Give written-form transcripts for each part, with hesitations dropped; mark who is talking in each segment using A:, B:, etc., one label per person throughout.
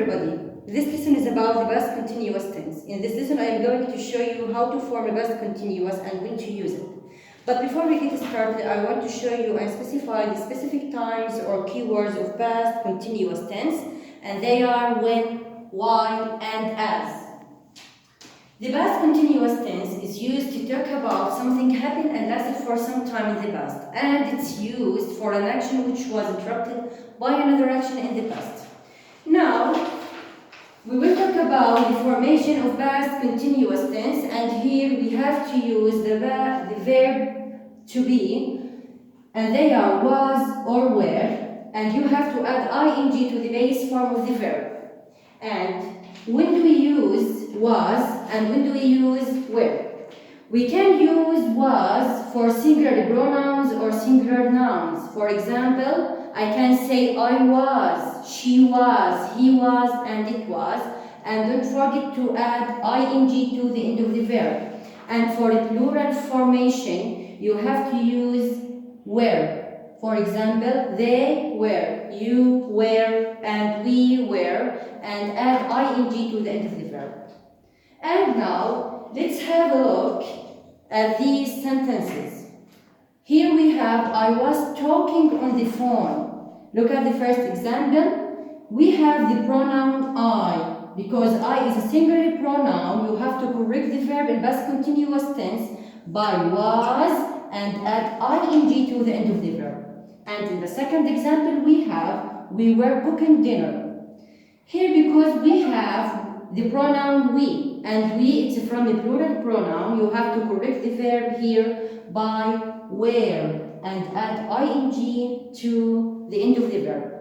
A: everybody. This lesson is about the past continuous tense. In this lesson, I am going to show you how to form a past continuous and when to use it. But before we get started, I want to show you and specify the specific times or keywords of past continuous tense, and they are when, why, and as. The past continuous tense is used to talk about something happened and lasted for some time in the past, and it's used for an action which was interrupted by another action in the past. Now, we will talk about the formation of past continuous tense, and here we have to use the verb to be, and they are was or were, and you have to add ing to the base form of the verb. And when do we use was and when do we use were? We can use was for singular pronouns or singular nouns. For example, I can say I was, she was, he was, and it was. And don't forget to add ing to the end of the verb. And for the plural formation, you have to use were. For example, they were, you were, and we were, and add ing to the end of the verb. And now, let's have a look at these sentences. Here we have, I was talking on the phone. Look at the first example. We have the pronoun I. Because I is a singular pronoun, you have to correct the verb in past continuous tense by was and add ing to the end of the verb. And in the second example we have, we were cooking dinner. Here because we have the pronoun we, and we it's from a plural pronoun, you have to correct the verb here by were and add ing to the end of the verb.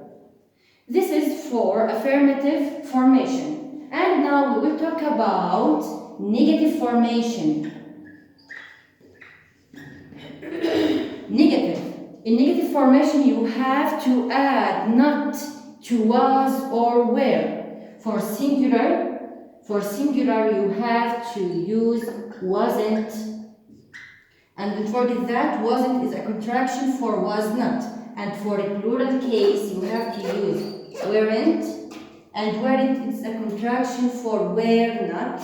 A: This is for affirmative formation. And now we will talk about negative formation. Negative. In negative formation, you have to add not to was or were. For singular, you have to use wasn't. And don't forget that wasn't is a contraction for was not. And for a plural case, you have to use weren't. And weren't is a contraction for were not.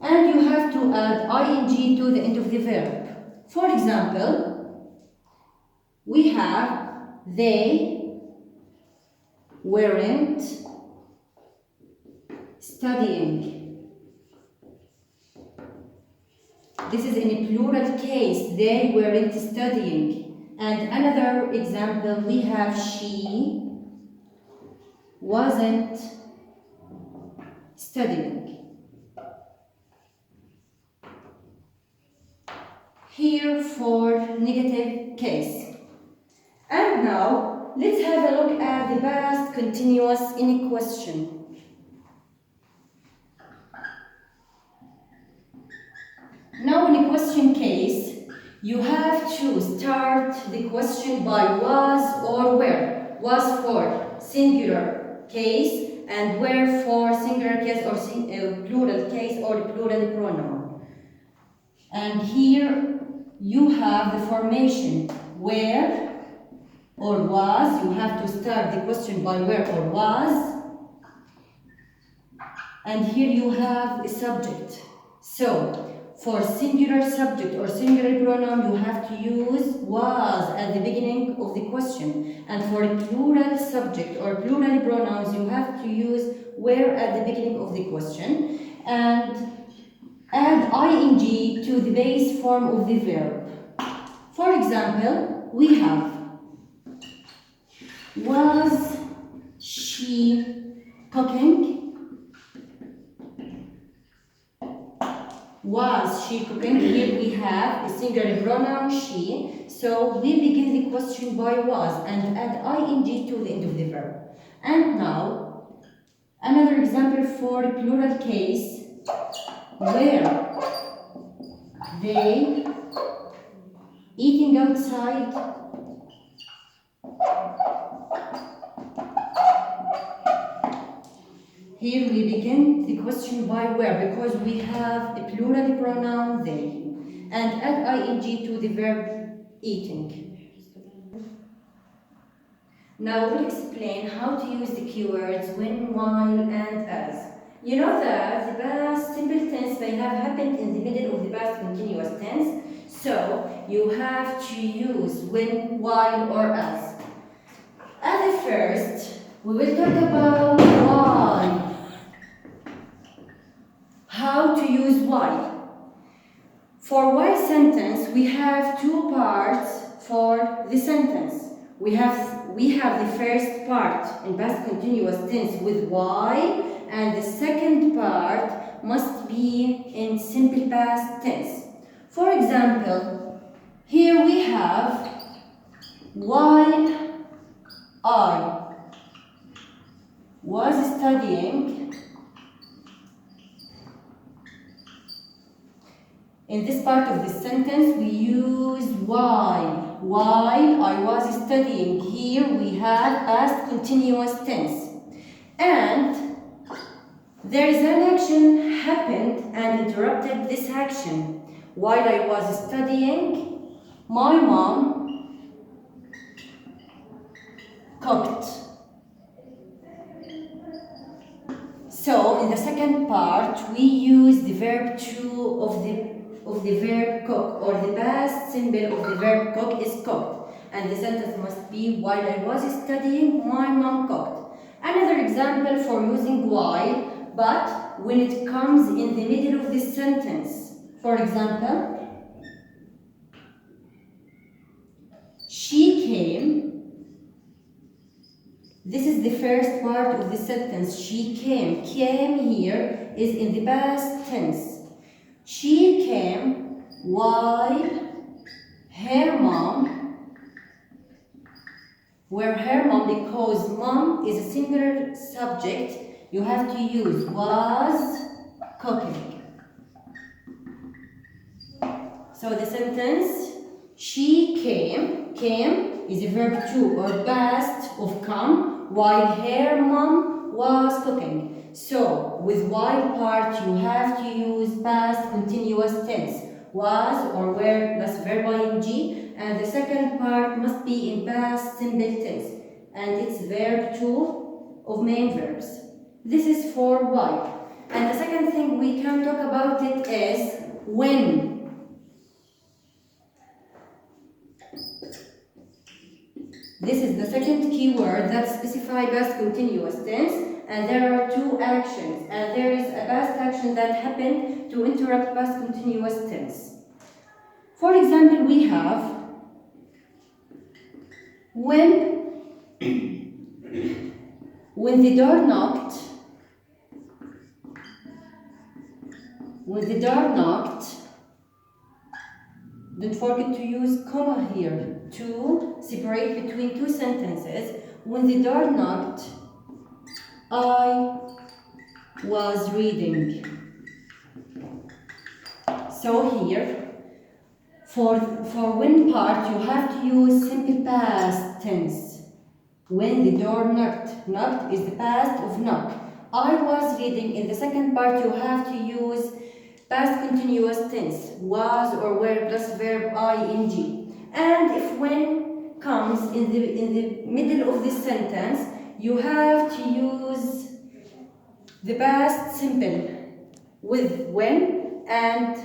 A: And you have to add ing to the end of the verb. For example, we have they weren't studying. This is in a plural case, they weren't studying. And another example, we have she wasn't studying. Here for negative case. And now, let's have a look at the past continuous in a question. Now in a question case, you have to start the question by was or were. Was for singular case and were for singular case or plural case or plural pronoun. And here you have the formation where or was. You have to start the question by where or was. And here you have a subject. So, for singular subject or singular pronoun, you have to use was at the beginning of the question. And for plural subject or plural pronouns, you have to use were at the beginning of the question. And add ing to the base form of the verb. For example, we have was she cooking? Was she cooking? Here we have a singular pronoun she. So we begin the question by was and add ing to the end of the verb. And now, another example for a plural case. Were they eating outside? Here we begin the question by where because we have a plural pronoun they and add ing to the verb eating. Now we'll explain how to use the keywords when, while, and as. You know that the past simple tense may have happened in the middle of the past continuous tense, so you have to use when, while, or as. At the first, we will talk about why. How to use why. For why sentence, we have two parts for the sentence. We have the first part in past continuous tense with why, and the second part must be in simple past tense. For example, here we have while I was studying. In this part of the sentence, we use while. While I was studying. Here we have past continuous tense. And there is an action happened and interrupted this action. While I was studying, my mom cooked. So in the second part, we use the verb to of the verb cook, or the past simple of the verb cook is cooked, and the sentence must be while I was studying, my mom cooked. Another example for using while, but when it comes in the middle of the sentence. For example, she came. This is the first part of the sentence. She came. Came here is in the past tense. She came while her mom, where her mom, because mom is a singular subject, you have to use was cooking. So the sentence, she came is a verb to or past of come, while her mom was cooking. So, with while part, you have to use past continuous tense, was or were plus verb ing, and the second part must be in past simple tense, and it's verb to of main verbs. This is for while. And the second thing we can talk about it is when. This is the second keyword that specifies past continuous tense. And there are two actions, and there is a past action that happened to interrupt past continuous tense. For example, we have when the door knocked, don't forget to use comma here to separate between two sentences. When the door knocked, I was reading. So here, for when part, you have to use simple past tense. When the door knocked. Knocked is the past of knock. I was reading. In the second part, you have to use past continuous tense. Was or were plus verb ing. And if when comes in the middle of this sentence, you have to use the past simple with when, and